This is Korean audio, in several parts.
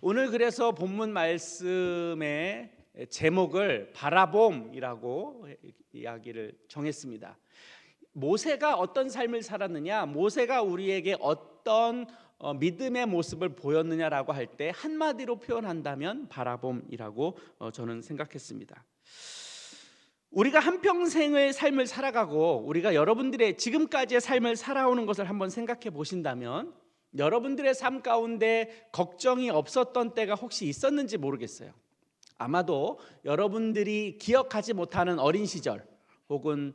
오늘 그래서 본문 말씀의 제목을 바라봄이라고 이야기를 정했습니다. 모세가 어떤 삶을 살았느냐, 모세가 우리에게 어떤 믿음의 모습을 보였느냐라고 할 때 한마디로 표현한다면 바라봄이라고 저는 생각했습니다. 우리가 한평생의 삶을 살아가고 우리가 여러분들의 지금까지의 삶을 살아오는 것을 한번 생각해 보신다면 여러분들의 삶 가운데 걱정이 없었던 때가 혹시 있었는지 모르겠어요. 아마도 여러분들이 기억하지 못하는 어린 시절 혹은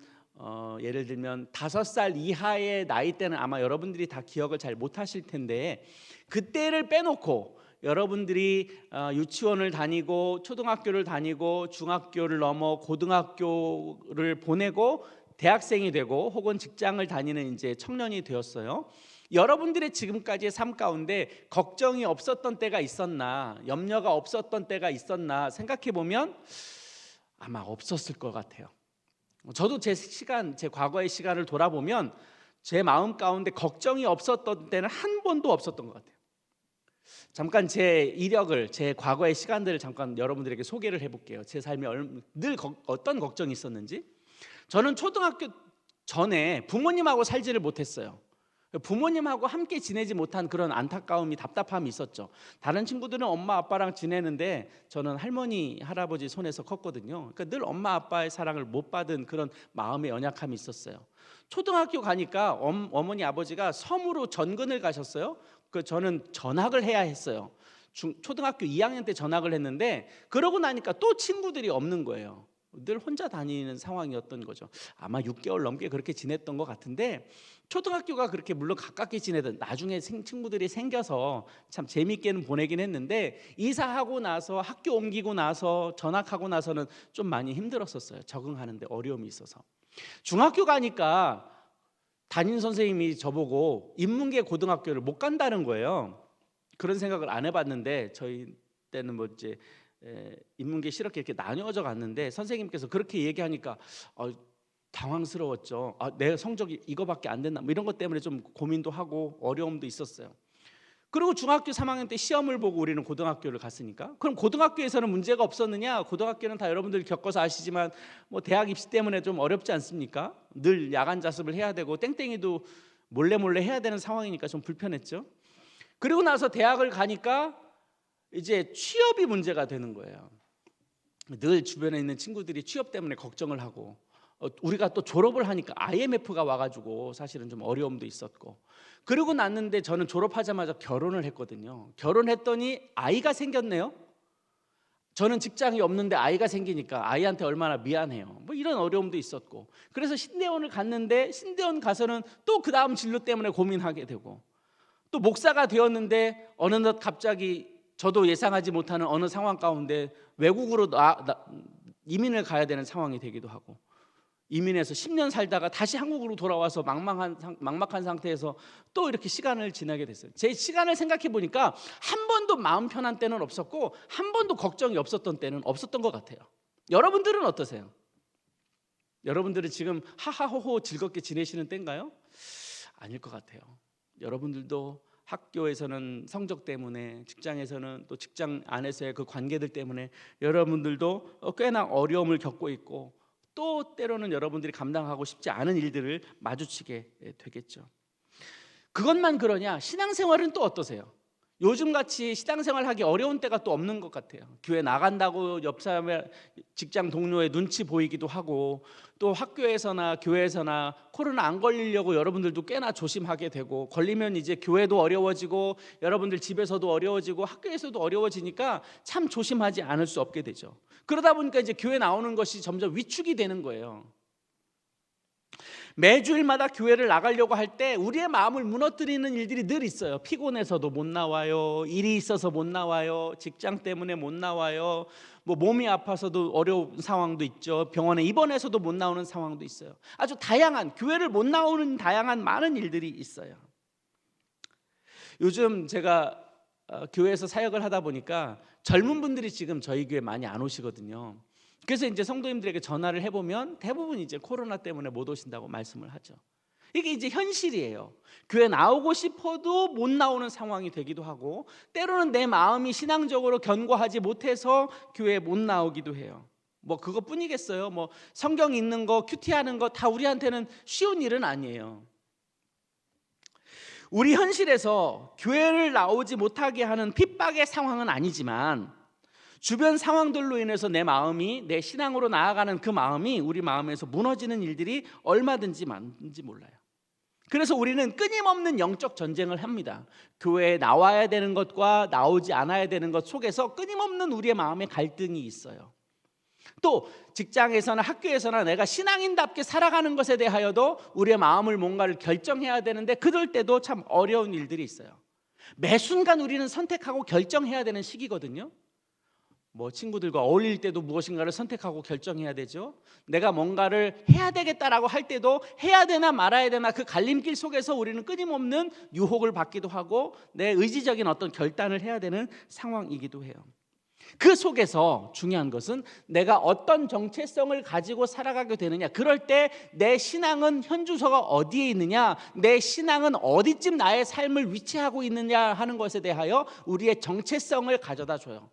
예를 들면 5살 이하의 나이 때는 아마 여러분들이 다 기억을 잘 못하실 텐데, 그때를 빼놓고 여러분들이 유치원을 다니고 초등학교를 다니고 중학교를 넘어 고등학교를 보내고 대학생이 되고 혹은 직장을 다니는 이제 청년이 되었어요. 여러분들의 지금까지의 삶 가운데 걱정이 없었던 때가 있었나, 염려가 없었던 때가 있었나 생각해 보면 아마 없었을 것 같아요. 저도 제 과거의 시간을 돌아보면 제 마음 가운데 걱정이 없었던 때는 한 번도 없었던 것 같아요. 잠깐 제 이력을, 제 과거의 시간들을 잠깐 여러분들에게 소개를 해볼게요. 제 삶에 늘 어떤 걱정이 있었는지. 저는 초등학교 전에 부모님하고 살지를 못했어요. 부모님하고 함께 지내지 못한 그런 안타까움이, 답답함이 있었죠. 다른 친구들은 엄마 아빠랑 지내는데 저는 할머니 할아버지 손에서 컸거든요. 그러니까 늘 엄마 아빠의 사랑을 못 받은 그런 마음의 연약함이 있었어요. 초등학교 가니까 어머니 아버지가 섬으로 전근을 가셨어요. 저는 전학을 해야 했어요. 초등학교 2학년 때 전학을 했는데 그러고 나니까 또 친구들이 없는 거예요. 늘 혼자 다니는 상황이었던 거죠. 아마 6개월 넘게 그렇게 지냈던 것 같은데, 초등학교가 그렇게 물론 가깝게 지내던 나중에 친구들이 생겨서 참 재밌게는 보내긴 했는데, 이사하고 나서 학교 옮기고 나서 전학하고 나서는 좀 많이 힘들었었어요. 적응하는데 어려움이 있어서. 중학교 가니까 담임 선생님이 저보고 인문계 고등학교를 못 간다는 거예요. 그런 생각을 안 해봤는데 저희 때는 뭐 이제 인문계 실업계 이렇게 나뉘어져 갔는데 선생님께서 그렇게 얘기하니까 당황스러웠죠. 내 성적이 이거밖에 안 됐나, 뭐 이런 것 때문에 좀 고민도 하고 어려움도 있었어요. 그리고 중학교 3학년 때 시험을 보고 우리는 고등학교를 갔으니까, 그럼 고등학교에서는 문제가 없었느냐? 고등학교는 다 여러분들 겪어서 아시지만 뭐 대학 입시 때문에 좀 어렵지 않습니까? 늘 야간 자습을 해야 되고 땡땡이도 몰래 해야 되는 상황이니까 좀 불편했죠. 그리고 나서 대학을 가니까 이제 취업이 문제가 되는 거예요. 늘 주변에 있는 친구들이 취업 때문에 걱정을 하고, 우리가 또 졸업을 하니까 IMF가 와가지고 사실은 좀 어려움도 있었고, 그러고 났는데 저는 졸업하자마자 결혼을 했거든요. 결혼했더니 아이가 생겼네요. 저는 직장이 없는데 아이가 생기니까 아이한테 얼마나 미안해요. 뭐 이런 어려움도 있었고, 그래서 신대원을 갔는데 신대원 가서는 또 그 다음 진로 때문에 고민하게 되고, 또 목사가 되었는데 어느덧 갑자기 저도 예상하지 못하는 어느 상황 가운데 외국으로 이민을 가야 되는 상황이 되기도 하고, 이민해서 10년 살다가 다시 한국으로 돌아와서 막막한 상태에서 또 이렇게 시간을 지나게 됐어요. 제 시간을 생각해 보니까 한 번도 마음 편한 때는 없었고 한 번도 걱정이 없었던 때는 없었던 것 같아요. 여러분들은 어떠세요? 여러분들은 지금 하하호호 즐겁게 지내시는 때인가요? 아닐 것 같아요. 여러분들도 학교에서는 성적 때문에, 직장에서는 또 직장 안에서의 그 관계들 때문에 여러분들도 꽤나 어려움을 겪고 있고, 또 때로는 여러분들이 감당하고 싶지 않은 일들을 마주치게 되겠죠. 그것만 그러냐? 신앙생활은 또 어떠세요? 요즘같이 신앙생활 하기 어려운 때가 또 없는 것 같아요. 교회 나간다고 옆 사람의 직장 동료의 눈치 보이기도 하고, 또 학교에서나 교회에서나 코로나 안 걸리려고 여러분들도 꽤나 조심하게 되고, 걸리면 이제 교회도 어려워지고 여러분들 집에서도 어려워지고 학교에서도 어려워지니까 참 조심하지 않을 수 없게 되죠. 그러다 보니까 이제 교회 나오는 것이 점점 위축이 되는 거예요. 매주일마다 교회를 나가려고 할 때 우리의 마음을 무너뜨리는 일들이 늘 있어요. 피곤해서도 못 나와요. 일이 있어서 못 나와요. 직장 때문에 못 나와요. 뭐 몸이 아파서도 어려운 상황도 있죠. 병원에 입원해서도 못 나오는 상황도 있어요. 아주 다양한, 교회를 못 나오는 다양한 많은 일들이 있어요. 요즘 제가 교회에서 사역을 하다 보니까 젊은 분들이 지금 저희 교회 많이 안 오시거든요. 그래서 이제 성도님들에게 전화를 해보면 대부분 이제 코로나 때문에 못 오신다고 말씀을 하죠. 이게 이제 현실이에요. 교회 나오고 싶어도 못 나오는 상황이 되기도 하고, 때로는 내 마음이 신앙적으로 견고하지 못해서 교회에 못 나오기도 해요. 뭐 그것뿐이겠어요. 뭐 성경 읽는 거, 큐티하는 거 다 우리한테는 쉬운 일은 아니에요. 우리 현실에서 교회를 나오지 못하게 하는 핍박의 상황은 아니지만, 주변 상황들로 인해서 내 마음이, 내 신앙으로 나아가는 그 마음이 우리 마음에서 무너지는 일들이 얼마든지 많은지 몰라요. 그래서 우리는 끊임없는 영적 전쟁을 합니다. 교회에 나와야 되는 것과 나오지 않아야 되는 것 속에서 끊임없는 우리의 마음의 갈등이 있어요. 또 직장에서나 학교에서나 내가 신앙인답게 살아가는 것에 대하여도 우리의 마음을 뭔가를 결정해야 되는데, 그럴 때도 참 어려운 일들이 있어요. 매 순간 우리는 선택하고 결정해야 되는 시기거든요. 뭐 친구들과 어울릴 때도 무엇인가를 선택하고 결정해야 되죠. 내가 뭔가를 해야 되겠다라고 할 때도 해야 되나 말아야 되나, 그 갈림길 속에서 우리는 끊임없는 유혹을 받기도 하고 내 의지적인 어떤 결단을 해야 되는 상황이기도 해요. 그 속에서 중요한 것은 내가 어떤 정체성을 가지고 살아가게 되느냐. 그럴 때 내 신앙은 현주소가 어디에 있느냐, 내 신앙은 어디쯤 나의 삶을 위치하고 있느냐 하는 것에 대하여 우리의 정체성을 가져다 줘요.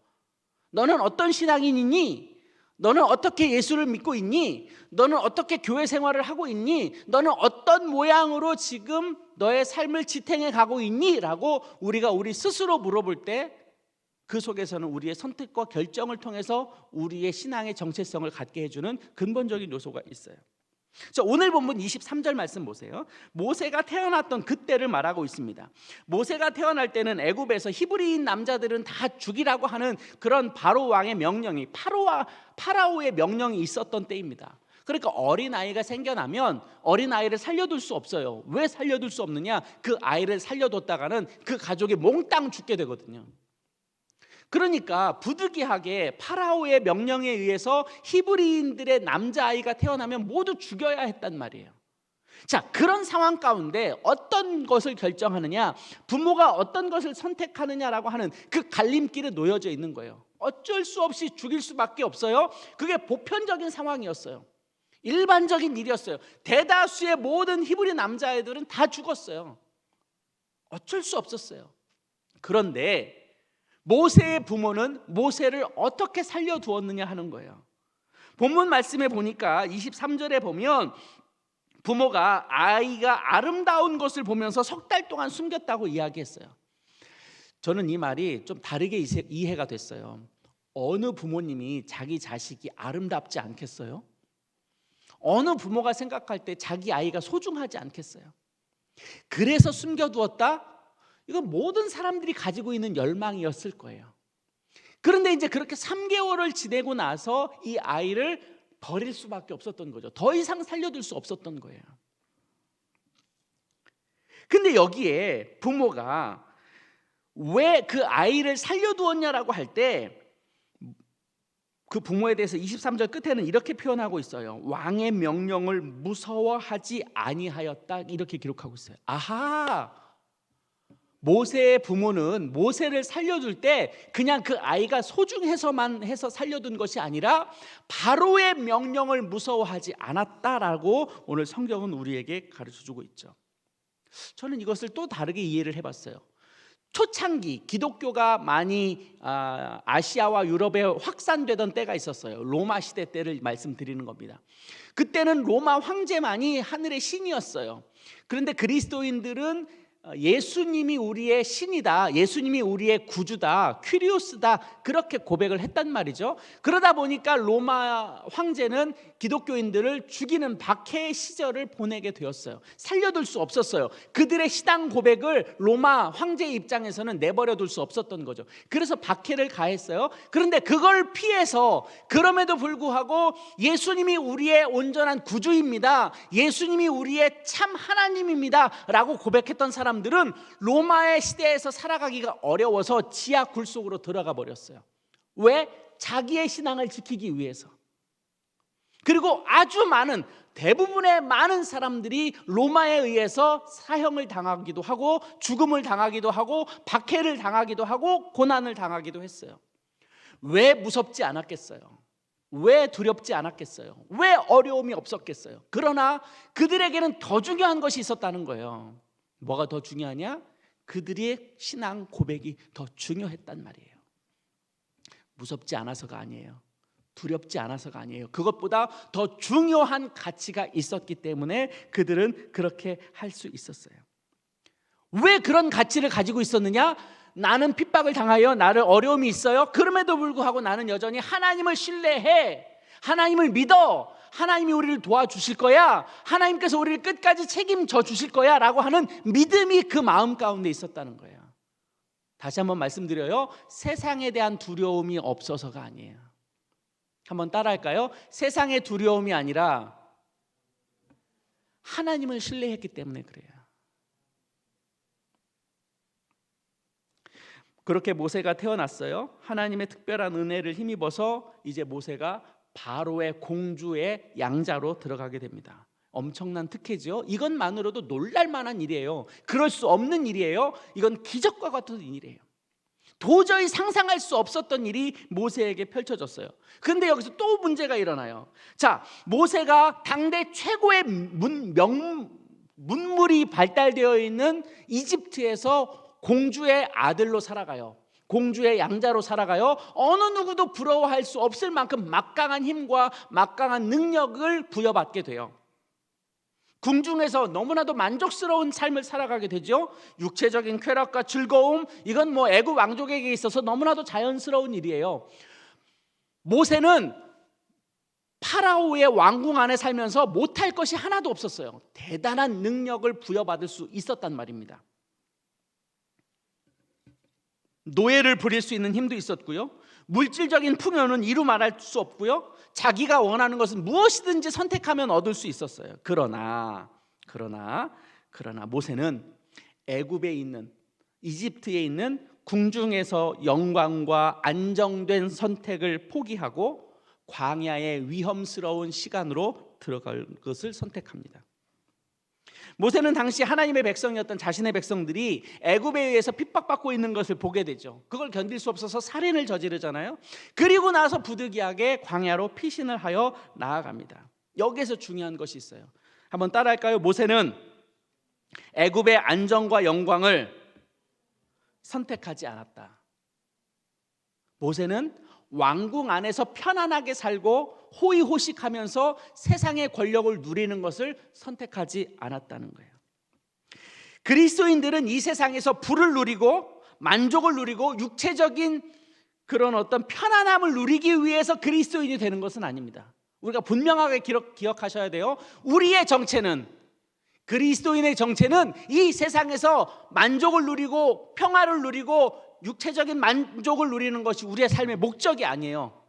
너는 어떤 신앙인이니? 너는 어떻게 예수를 믿고 있니? 너는 어떻게 교회 생활을 하고 있니? 너는 어떤 모양으로 지금 너의 삶을 지탱해 가고 있니? 라고 우리가 우리 스스로 물어볼 때, 그 속에서는 우리의 선택과 결정을 통해서 우리의 신앙의 정체성을 갖게 해주는 근본적인 요소가 있어요. 자, 오늘 본문 23절 말씀 보세요. 모세가 태어났던 그때를 말하고 있습니다. 모세가 태어날 때는 애굽에서 히브리인 남자들은 다 죽이라고 하는 그런 바로 왕의 명령이, 파라오의 명령이 있었던 때입니다. 그러니까 어린아이가 생겨나면 어린아이를 살려둘 수 없어요. 왜 살려둘 수 없느냐? 그 아이를 살려뒀다가는 그 가족이 몽땅 죽게 되거든요. 그러니까 부득이하게 파라오의 명령에 의해서 히브리인들의 남자아이가 태어나면 모두 죽여야 했단 말이에요. 자, 그런 상황 가운데 어떤 것을 결정하느냐, 부모가 어떤 것을 선택하느냐라고 하는 그 갈림길에 놓여져 있는 거예요. 어쩔 수 없이 죽일 수밖에 없어요. 그게 보편적인 상황이었어요. 일반적인 일이었어요. 대다수의 모든 히브리 남자아이들은 다 죽었어요. 어쩔 수 없었어요. 그런데 모세의 부모는 모세를 어떻게 살려두었느냐 하는 거예요. 본문 말씀에 보니까 23절에 보면 부모가 아이가 아름다운 것을 보면서 석 달 동안 숨겼다고 이야기했어요. 저는 이 말이 좀 다르게 이해가 됐어요. 어느 부모님이 자기 자식이 아름답지 않겠어요? 어느 부모가 생각할 때 자기 아이가 소중하지 않겠어요? 그래서 숨겨두었다? 이건 모든 사람들이 가지고 있는 열망이었을 거예요. 그런데 이제 그렇게 3개월을 지내고 나서 이 아이를 버릴 수밖에 없었던 거죠. 더 이상 살려둘 수 없었던 거예요. 근데 여기에 부모가 왜 그 아이를 살려두었냐라고 할 때, 그 부모에 대해서 23절 끝에는 이렇게 표현하고 있어요. 왕의 명령을 무서워하지 아니하였다, 이렇게 기록하고 있어요. 아하! 모세의 부모는 모세를 살려둘 때 그냥 그 아이가 소중해서만 해서 살려둔 것이 아니라 바로의 명령을 무서워하지 않았다라고 오늘 성경은 우리에게 가르쳐주고 있죠. 저는 이것을 또 다르게 이해를 해봤어요. 초창기 기독교가 많이 아시아와 유럽에 확산되던 때가 있었어요. 로마 시대 때를 말씀드리는 겁니다. 그때는 로마 황제만이 하늘의 신이었어요. 그런데 그리스도인들은 예수님이 우리의 신이다, 예수님이 우리의 구주다, 퀴리오스다, 그렇게 고백을 했단 말이죠. 그러다 보니까 로마 황제는 기독교인들을 죽이는 박해의 시절을 보내게 되었어요. 살려둘 수 없었어요. 그들의 신앙 고백을 로마 황제의 입장에서는 내버려둘 수 없었던 거죠. 그래서 박해를 가했어요. 그런데 그걸 피해서, 그럼에도 불구하고 예수님이 우리의 온전한 구주입니다, 예수님이 우리의 참 하나님입니다 라고 고백했던 사람들은 로마의 시대에서 살아가기가 어려워서 지하 굴 속으로 들어가 버렸어요. 왜? 자기의 신앙을 지키기 위해서. 그리고 아주 많은, 대부분의 많은 사람들이 로마에 의해서 사형을 당하기도 하고 죽음을 당하기도 하고 박해를 당하기도 하고 고난을 당하기도 했어요. 왜 무섭지 않았겠어요? 왜 두렵지 않았겠어요? 왜 어려움이 없었겠어요? 그러나 그들에게는 더 중요한 것이 있었다는 거예요. 뭐가 더 중요하냐? 그들의 신앙 고백이 더 중요했단 말이에요. 무섭지 않아서가 아니에요. 두렵지 않아서가 아니에요. 그것보다 더 중요한 가치가 있었기 때문에 그들은 그렇게 할 수 있었어요. 왜 그런 가치를 가지고 있었느냐? 나는 핍박을 당하여 나를 어려움이 있어요. 그럼에도 불구하고 나는 여전히 하나님을 신뢰해. 하나님을 믿어. 하나님이 우리를 도와주실 거야. 하나님께서 우리를 끝까지 책임져 주실 거야 라고 하는 믿음이 그 마음 가운데 있었다는 거예요. 다시 한번 말씀드려요. 세상에 대한 두려움이 없어서가 아니에요. 한번 따라할까요? 세상의 두려움이 아니라 하나님을 신뢰했기 때문에 그래요. 그렇게 모세가 태어났어요. 하나님의 특별한 은혜를 힘입어서 이제 모세가 바로의 공주의 양자로 들어가게 됩니다. 엄청난 특혜죠. 이것만으로도 놀랄 만한 일이에요. 그럴 수 없는 일이에요. 이건 기적과 같은 일이에요. 도저히 상상할 수 없었던 일이 모세에게 펼쳐졌어요. 그런데 여기서 또 문제가 일어나요. 자, 모세가 당대 최고의 문물이 발달되어 있는 이집트에서 공주의 아들로 살아가요. 공주의 양자로 살아가요. 어느 누구도 부러워할 수 없을 만큼 막강한 힘과 막강한 능력을 부여받게 돼요. 궁중에서 너무나도 만족스러운 삶을 살아가게 되죠. 육체적인 쾌락과 즐거움, 이건 뭐 애굽 왕족에게 있어서 너무나도 자연스러운 일이에요. 모세는 파라오의 왕궁 안에 살면서 못할 것이 하나도 없었어요. 대단한 능력을 부여받을 수 있었단 말입니다. 노예를 부릴 수 있는 힘도 있었고요. 물질적인 풍요는 이루 말할 수 없고요. 자기가 원하는 것은 무엇이든지 선택하면 얻을 수 있었어요. 그러나 모세는 애굽에 있는, 이집트에 있는 궁중에서 영광과 안정된 선택을 포기하고 광야의 위험스러운 시간으로 들어갈 것을 선택합니다. 모세는 당시 하나님의 백성이었던 자신의 백성들이 애굽에 의해서 핍박받고 있는 것을 보게 되죠. 그걸 견딜 수 없어서 살인을 저지르잖아요. 그리고 나서 부득이하게 광야로 피신을 하여 나아갑니다. 여기에서 중요한 것이 있어요. 한번 따라할까요? 모세는 애굽의 안정과 영광을 선택하지 않았다. 모세는 왕궁 안에서 편안하게 살고 호의호식하면서 세상의 권력을 누리는 것을 선택하지 않았다는 거예요. 그리스도인들은 이 세상에서 부를 누리고 만족을 누리고 육체적인 그런 어떤 편안함을 누리기 위해서 그리스도인이 되는 것은 아닙니다. 우리가 분명하게 기억하셔야 돼요. 우리의 정체는, 그리스도인의 정체는 이 세상에서 만족을 누리고 평화를 누리고 육체적인 만족을 누리는 것이 우리의 삶의 목적이 아니에요.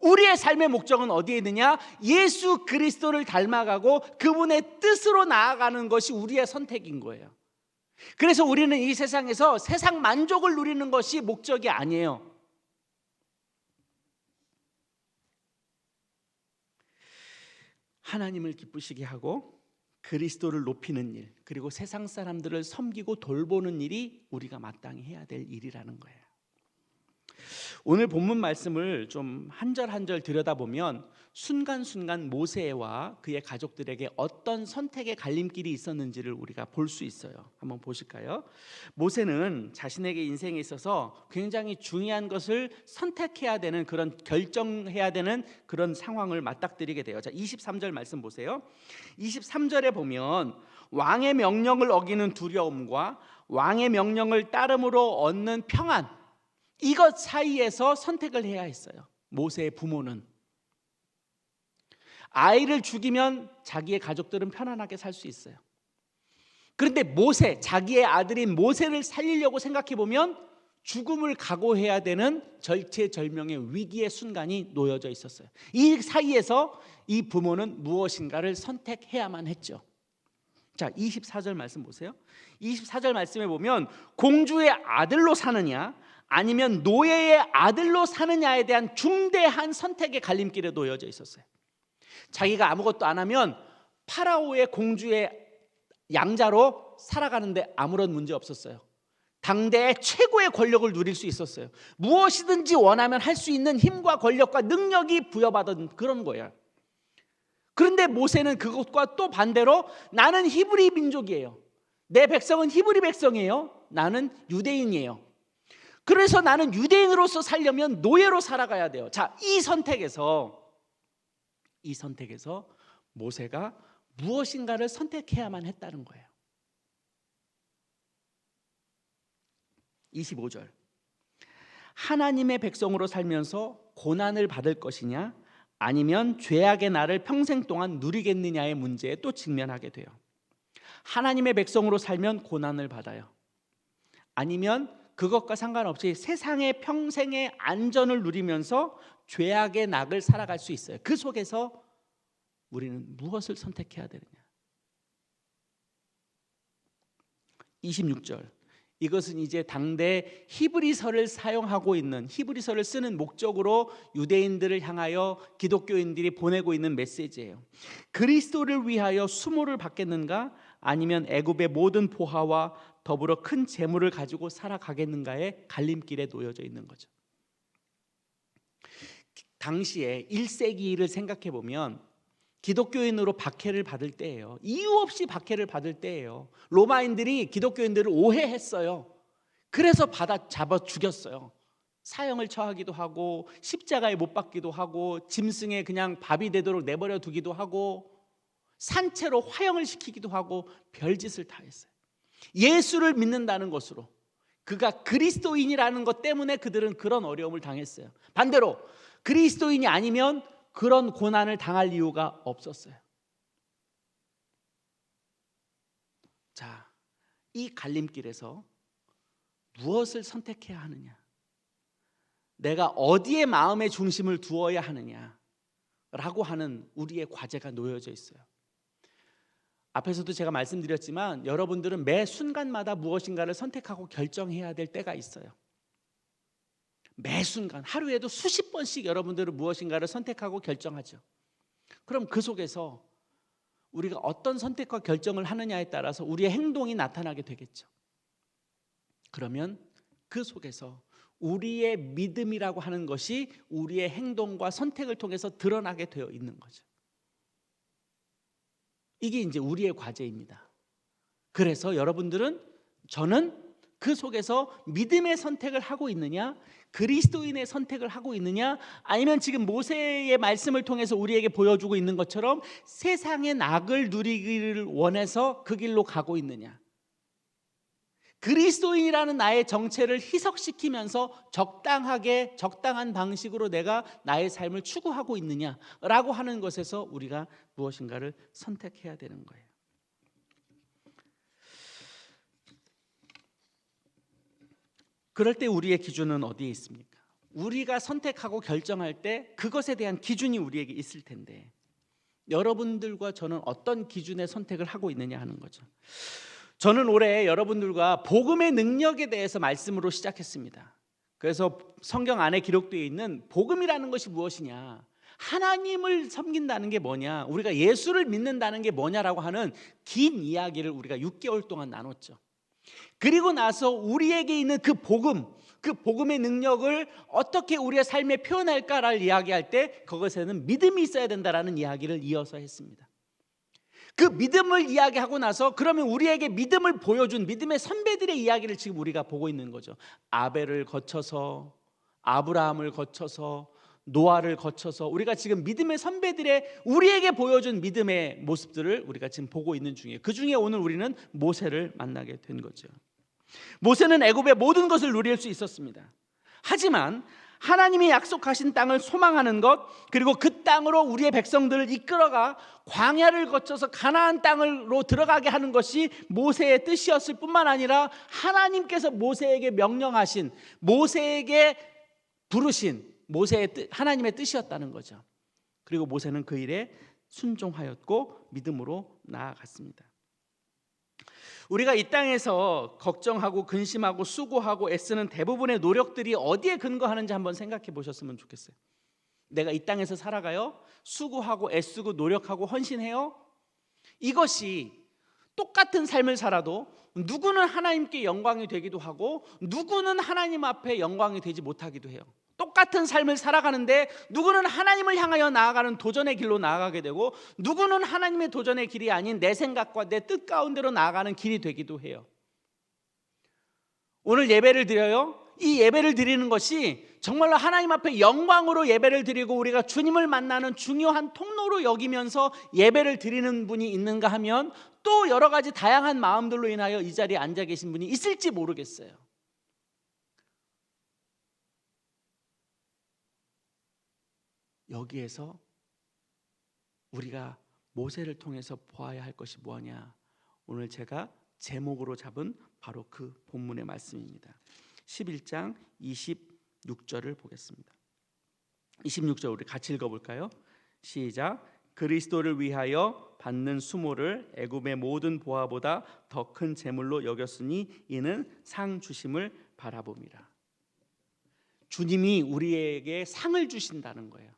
우리의 삶의 목적은 어디에 있느냐? 예수 그리스도를 닮아가고 그분의 뜻으로 나아가는 것이 우리의 선택인 거예요. 그래서 우리는 이 세상에서 세상 만족을 누리는 것이 목적이 아니에요. 하나님을 기쁘시게 하고 그리스도를 높이는 일, 그리고 세상 사람들을 섬기고 돌보는 일이 우리가 마땅히 해야 될 일이라는 거예요. 오늘 본문 말씀을 좀 한 절 한 절 들여다보면 순간순간 모세와 그의 가족들에게 어떤 선택의 갈림길이 있었는지를 우리가 볼 수 있어요. 한번 보실까요? 모세는 자신에게 인생에 있어서 굉장히 중요한 것을 선택해야 되는, 그런 결정해야 되는 그런 상황을 맞닥뜨리게 돼요. 자, 23절 말씀 보세요. 23절에 보면 왕의 명령을 어기는 두려움과 왕의 명령을 따름으로 얻는 평안, 이것 사이에서 선택을 해야 했어요. 모세의 부모는 아이를 죽이면 자기의 가족들은 편안하게 살 수 있어요. 그런데 모세, 자기의 아들인 모세를 살리려고 생각해 보면 죽음을 각오해야 되는 절체절명의 위기의 순간이 놓여져 있었어요. 이 사이에서 이 부모는 무엇인가를 선택해야만 했죠. 자, 24절 말씀 보세요. 24절 말씀에 보면 공주의 아들로 사느냐 아니면 노예의 아들로 사느냐에 대한 중대한 선택의 갈림길에 놓여져 있었어요. 자기가 아무것도 안 하면 파라오의 공주의 양자로 살아가는데 아무런 문제 없었어요. 당대의 최고의 권력을 누릴 수 있었어요. 무엇이든지 원하면 할 수 있는 힘과 권력과 능력이 부여받은 그런 거예요. 그런데 모세는 그것과 또 반대로 나는 히브리 민족이에요. 내 백성은 히브리 백성이에요. 나는 유대인이에요. 그래서 나는 유대인으로서 살려면 노예로 살아가야 돼요. 자, 이 선택에서 모세가 무엇인가를 선택해야만 했다는 거예요. 25절. 하나님의 백성으로 살면서 고난을 받을 것이냐 아니면 죄악의 날을 평생 동안 누리겠느냐의 문제에 또 직면하게 돼요. 하나님의 백성으로 살면 고난을 받아요. 아니면 그것과 상관없이 세상의 평생의 안전을 누리면서 죄악의 낙을 살아갈 수 있어요. 그 속에서 우리는 무엇을 선택해야 되느냐. 26절. 이것은 이제 당대 히브리서를 사용하고 있는, 히브리서를 쓰는 목적으로 유대인들을 향하여 기독교인들이 보내고 있는 메시지예요. 그리스도를 위하여 수모를 받겠는가 아니면 애굽의 모든 보화와 더불어 큰 재물을 가지고 살아가겠는가의 갈림길에 놓여져 있는 거죠. 당시에 1세기를 생각해 보면 기독교인으로 박해를 받을 때예요. 이유 없이 박해를 받을 때예요. 로마인들이 기독교인들을 오해했어요. 그래서 잡아 죽였어요. 사형을 처하기도 하고 십자가에 못 박기도 하고 짐승에 그냥 밥이 되도록 내버려 두기도 하고 산채로 화형을 시키기도 하고 별짓을 다 했어요. 예수를 믿는다는 것으로, 그가 그리스도인이라는 것 때문에 그들은 그런 어려움을 당했어요. 반대로 그리스도인이 아니면 그런 고난을 당할 이유가 없었어요. 자, 이 갈림길에서 무엇을 선택해야 하느냐, 내가 어디에 마음의 중심을 두어야 하느냐라고 하는 우리의 과제가 놓여져 있어요. 앞에서도 제가 말씀드렸지만 여러분들은 매 순간마다 무엇인가를 선택하고 결정해야 될 때가 있어요. 매 순간, 하루에도 수십 번씩 여러분들은 무엇인가를 선택하고 결정하죠. 그럼 그 속에서 우리가 어떤 선택과 결정을 하느냐에 따라서 우리의 행동이 나타나게 되겠죠. 그러면 그 속에서 우리의 믿음이라고 하는 것이 우리의 행동과 선택을 통해서 드러나게 되어 있는 거죠. 이게 이제 우리의 과제입니다. 그래서 여러분들은, 저는 그 속에서 믿음의 선택을 하고 있느냐, 그리스도인의 선택을 하고 있느냐, 아니면 지금 모세의 말씀을 통해서 우리에게 보여주고 있는 것처럼 세상의 낙을 누리기를 원해서 그 길로 가고 있느냐, 그리스도인이라는 나의 정체를 희석시키면서 적당한 방식으로 내가 나의 삶을 추구하고 있느냐라고 하는 것에서 우리가 무엇인가를 선택해야 되는 거예요. 그럴 때 우리의 기준은 어디에 있습니까? 우리가 선택하고 결정할 때 그것에 대한 기준이 우리에게 있을 텐데, 여러분들과 저는 어떤 기준의 선택을 하고 있느냐 하는 거죠. 저는 올해 여러분들과 복음의 능력에 대해서 말씀으로 시작했습니다. 그래서 성경 안에 기록되어 있는 복음이라는 것이 무엇이냐, 하나님을 섬긴다는 게 뭐냐, 우리가 예수를 믿는다는 게 뭐냐라고 하는 긴 이야기를 우리가 6개월 동안 나눴죠. 그리고 나서 우리에게 있는 그 복음의 능력을 어떻게 우리의 삶에 표현할까를 이야기할 때 그것에는 믿음이 있어야 된다라는 이야기를 이어서 했습니다. 그 믿음을 이야기하고 나서 그러면 우리에게 믿음을 보여준 믿음의 선배들의 이야기를 지금 우리가 보고 있는 거죠. 아벨을 거쳐서, 아브라함을 거쳐서, 노아를 거쳐서 우리가 지금 믿음의 선배들의 우리에게 보여준 믿음의 모습들을 우리가 지금 보고 있는 중이에요. 그 중에 오늘 우리는 모세를 만나게 된 거죠. 모세는 애굽의 모든 것을 누릴 수 있었습니다. 하지만 하나님이 약속하신 땅을 소망하는 것, 그리고 그 땅으로 우리의 백성들을 이끌어가 광야를 거쳐서 가나안 땅으로 들어가게 하는 것이 모세의 뜻이었을 뿐만 아니라 하나님께서 모세에게 명령하신, 모세에게 부르신 하나님의 뜻이었다는 거죠. 그리고 모세는 그 일에 순종하였고 믿음으로 나아갔습니다. 우리가 이 땅에서 걱정하고 근심하고 수고하고 애쓰는 대부분의 노력들이 어디에 근거하는지 한번 생각해 보셨으면 좋겠어요. 내가 이 땅에서 살아가요? 수고하고 애쓰고 노력하고 헌신해요? 이것이 똑같은 삶을 살아도 누구는 하나님께 영광이 되기도 하고 누구는 하나님 앞에 영광이 되지 못하기도 해요. 똑같은 삶을 살아가는데 누구는 하나님을 향하여 나아가는 도전의 길로 나아가게 되고 누구는 하나님의 도전의 길이 아닌 내 생각과 내 뜻 가운데로 나아가는 길이 되기도 해요. 오늘 예배를 드려요. 이 예배를 드리는 것이 정말로 하나님 앞에 영광으로 예배를 드리고 우리가 주님을 만나는 중요한 통로로 여기면서 예배를 드리는 분이 있는가 하면 또 여러 가지 다양한 마음들로 인하여 이 자리에 앉아 계신 분이 있을지 모르겠어요. 여기에서 우리가 모세를 통해서 보아야 할 것이 뭐냐? 오늘 제가 제목으로 잡은 바로 그 본문의 말씀입니다. 11장 26절을 보겠습니다. 26절 우리 같이 읽어볼까요? 시작. 그리스도를 위하여 받는 수모를 애굽의 모든 보화보다 더 큰 재물로 여겼으니 이는 상 주심을 바라봄이라. 주님이 우리에게 상을 주신다는 거예요.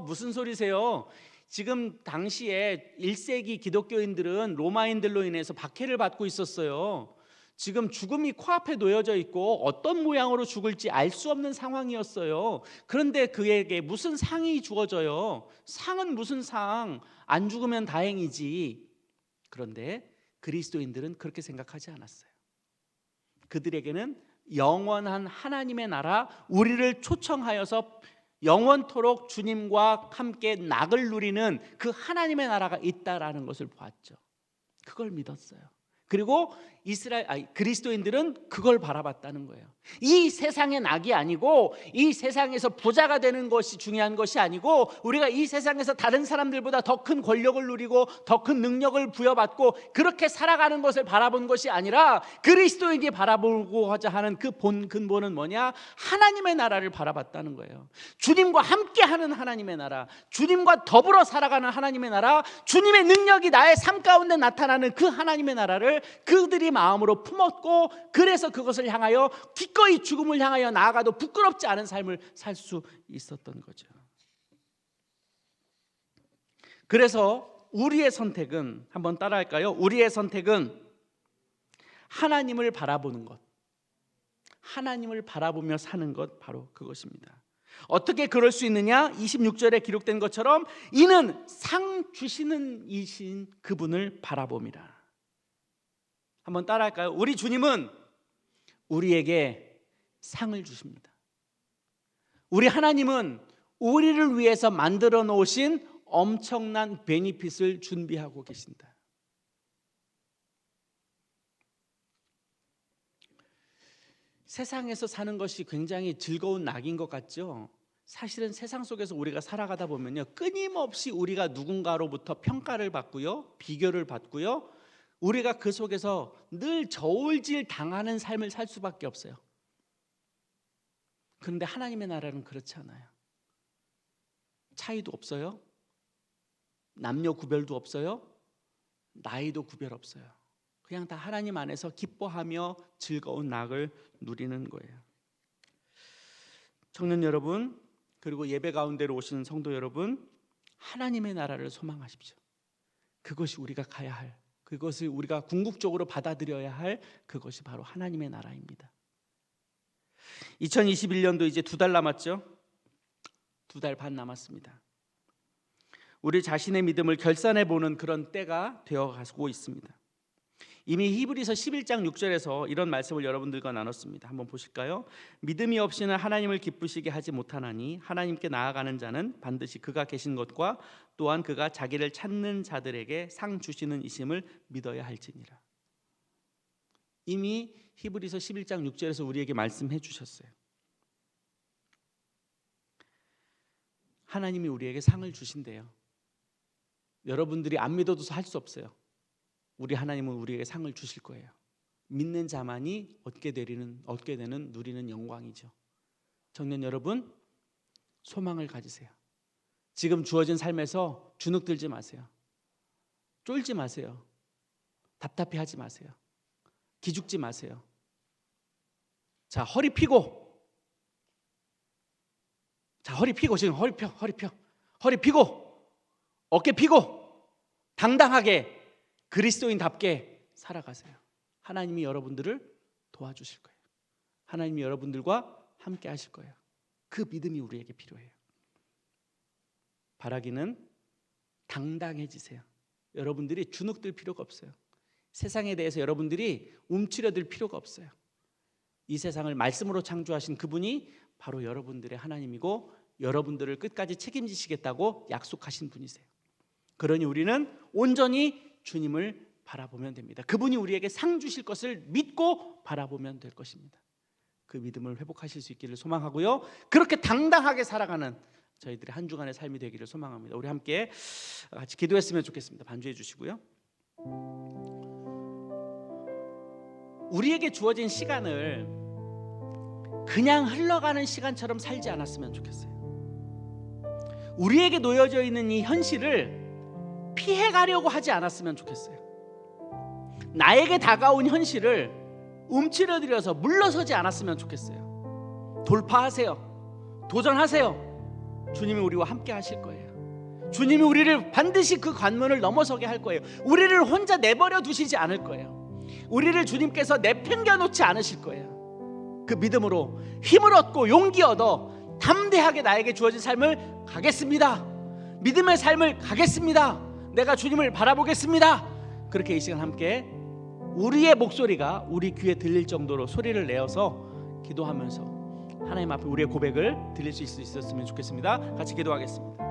무슨 소리세요? 지금 당시에 1세기 기독교인들은 로마인들로 인해서 박해를 받고 있었어요. 지금 죽음이 코앞에 놓여져 있고 어떤 모양으로 죽을지 알 수 없는 상황이었어요. 그런데 그에게 무슨 상이 주어져요? 상은 무슨 상? 안 죽으면 다행이지. 그런데 그리스도인들은 그렇게 생각하지 않았어요. 그들에게는 영원한 하나님의 나라, 우리를 초청하여서 영원토록 주님과 함께 낙을 누리는 그 하나님의 나라가 있다라는 것을 보았죠. 그걸 믿었어요. 그리고 그리스도인들은 그걸 바라봤다는 거예요. 이 세상의 낙이 아니고 이 세상에서 부자가 되는 것이 중요한 것이 아니고 우리가 이 세상에서 다른 사람들보다 더 큰 권력을 누리고 더 큰 능력을 부여받고 그렇게 살아가는 것을 바라본 것이 아니라 그리스도인이 바라보고자 하는 그 근본은 뭐냐? 하나님의 나라를 바라봤다는 거예요. 주님과 함께하는 하나님의 나라, 주님과 더불어 살아가는 하나님의 나라, 주님의 능력이 나의 삶 가운데 나타나는 그 하나님의 나라를 그들이 마음으로 품었고 그래서 그것을 향하여 기꺼이 죽음을 향하여 나아가도 부끄럽지 않은 삶을 살 수 있었던 거죠. 그래서 우리의 선택은 한번 따라할까요? 우리의 선택은 하나님을 바라보는 것, 하나님을 바라보며 사는 것, 바로 그것입니다. 어떻게 그럴 수 있느냐? 26절에 기록된 것처럼 이는 상 주시는 이신 그분을 바라봅니다. 한번 따라할까요? 우리 주님은 우리에게 상을 주십니다. 우리 하나님은 우리를 위해서 만들어 놓으신 엄청난 베니핏을 준비하고 계신다. 세상에서 사는 것이 굉장히 즐거운 낙인 것 같죠? 사실은 세상 속에서 우리가 살아가다 보면요, 끊임없이 우리가 누군가로부터 평가를 받고요, 비교를 받고요, 우리가 그 속에서 늘 저울질 당하는 삶을 살 수밖에 없어요. 그런데 하나님의 나라는 그렇지 않아요. 차이도 없어요. 남녀 구별도 없어요. 나이도 구별 없어요. 그냥 다 하나님 안에서 기뻐하며 즐거운 낙을 누리는 거예요. 청년 여러분, 그리고 예배 가운데로 오시는 성도 여러분, 하나님의 나라를 소망하십시오. 그것이 우리가 가야 할, 그것을 우리가 궁극적으로 받아들여야 할 그것이 바로 하나님의 나라입니다. 2021년도 이제 2달 남았죠. 2달 반 남았습니다. 우리 자신의 믿음을 결산해 보는 그런 때가 되어가고 있습니다. 이미 히브리서 11장 6절에서 이런 말씀을 여러분들과 나눴습니다. 한번 보실까요? 믿음이 없이는 하나님을 기쁘시게 하지 못하나니 하나님께 나아가는 자는 반드시 그가 계신 것과 또한 그가 자기를 찾는 자들에게 상 주시는 이심을 믿어야 할지니라. 이미 히브리서 11장 6절에서 우리에게 말씀해 주셨어요. 하나님이 우리에게 상을 주신대요. 여러분들이 안 믿어도 할 수 없어요. 우리 하나님은 우리에게 상을 주실 거예요. 믿는 자만이 얻게 되는 누리는 영광이죠. 청년 여러분, 소망을 가지세요. 지금 주어진 삶에서 주눅들지 마세요. 쫄지 마세요. 답답해하지 마세요. 기죽지 마세요. 자, 허리 펴고. 자, 허리 펴고 지금 허리 펴. 허리 펴고 어깨 펴고 당당하게 그리스도인답게 살아가세요. 하나님이 여러분들을 도와주실 거예요. 하나님이 여러분들과 함께 하실 거예요. 그 믿음이 우리에게 필요해요. 바라기는 당당해지세요. 여러분들이 주눅들 필요가 없어요. 세상에 대해서 여러분들이 움츠려들 필요가 없어요. 이 세상을 말씀으로 창조하신 그분이 바로 여러분들의 하나님이고 여러분들을 끝까지 책임지시겠다고 약속하신 분이세요. 그러니 우리는 온전히 주님을 바라보면 됩니다. 그분이 우리에게 상 주실 것을 믿고 바라보면 될 것입니다. 그 믿음을 회복하실 수 있기를 소망하고요. 그렇게 당당하게 살아가는 저희들의 한 주간의 삶이 되기를 소망합니다. 우리 함께 같이 기도했으면 좋겠습니다. 반주해 주시고요. 우리에게 주어진 시간을 그냥 흘러가는 시간처럼 살지 않았으면 좋겠어요. 우리에게 놓여져 있는 이 현실을 피해가려고 하지 않았으면 좋겠어요. 나에게 다가온 현실을 움츠러들여서 물러서지 않았으면 좋겠어요. 돌파하세요. 도전하세요. 주님이 우리와 함께 하실 거예요. 주님이 우리를 반드시 그 관문을 넘어서게 할 거예요. 우리를 혼자 내버려 두시지 않을 거예요. 우리를 주님께서 내팽겨 놓지 않으실 거예요. 그 믿음으로 힘을 얻고 용기 얻어 담대하게 나에게 주어진 삶을 가겠습니다. 믿음의 삶을 가겠습니다. 내가 주님을 바라보겠습니다. 그렇게 이 시간 함께 우리의 목소리가 우리 귀에 들릴 정도로 소리를 내어서 기도하면서 하나님 앞에 우리의 고백을 들릴 수 있었으면 좋겠습니다. 같이 기도하겠습니다.